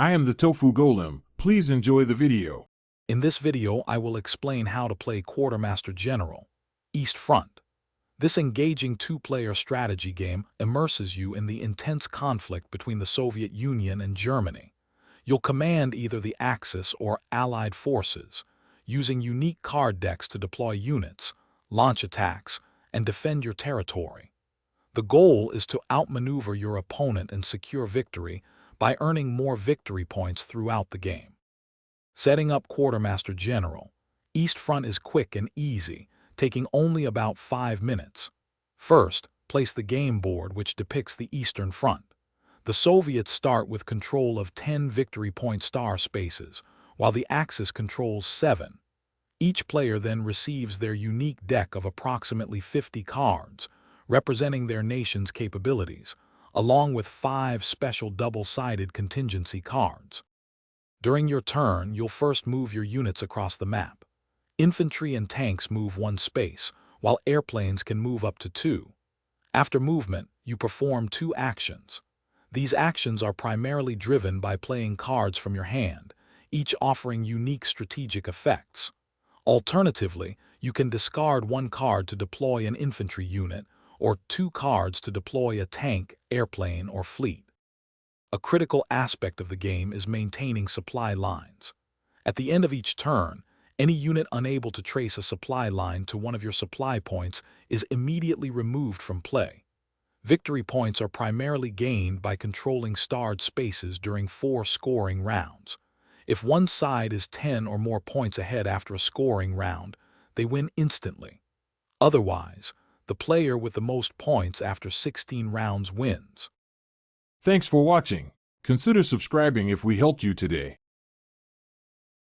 I am the Tofu Golem. Please enjoy the video. In this video, I will explain how to play Quartermaster General East Front. This engaging two-player strategy game immerses you in the intense conflict between the Soviet Union and Germany. You'll command either the Axis or Allied forces, using unique card decks to deploy units, launch attacks, and defend your territory. The goal is to outmaneuver your opponent and secure victory by earning more victory points throughout the game. Setting up Quartermaster General East Front is quick and easy, taking only about 5 minutes. First, place the game board which depicts the Eastern Front. The Soviets start with control of 10 victory point star spaces, while the Axis controls 7. Each player then receives their unique deck of approximately 50 cards, representing their nation's capabilities, along with 5 special double-sided contingency cards. During your turn, you'll first move your units across the map. Infantry and tanks move 1 space, while airplanes can move up to 2. After movement, you perform 2 actions. These actions are primarily driven by playing cards from your hand, each offering unique strategic effects. Alternatively, you can discard 1 card to deploy an infantry unit, or 2 cards to deploy a tank, airplane, or fleet. A critical aspect of the game is maintaining supply lines. At the end of each turn, any unit unable to trace a supply line to one of your supply points is immediately removed from play. Victory points are primarily gained by controlling starred spaces during 4 scoring rounds. If one side is 10 or more points ahead after a scoring round, they win instantly. Otherwise, the player with the most points after 16 rounds wins. Thanks for watching. Consider subscribing if we helped you today.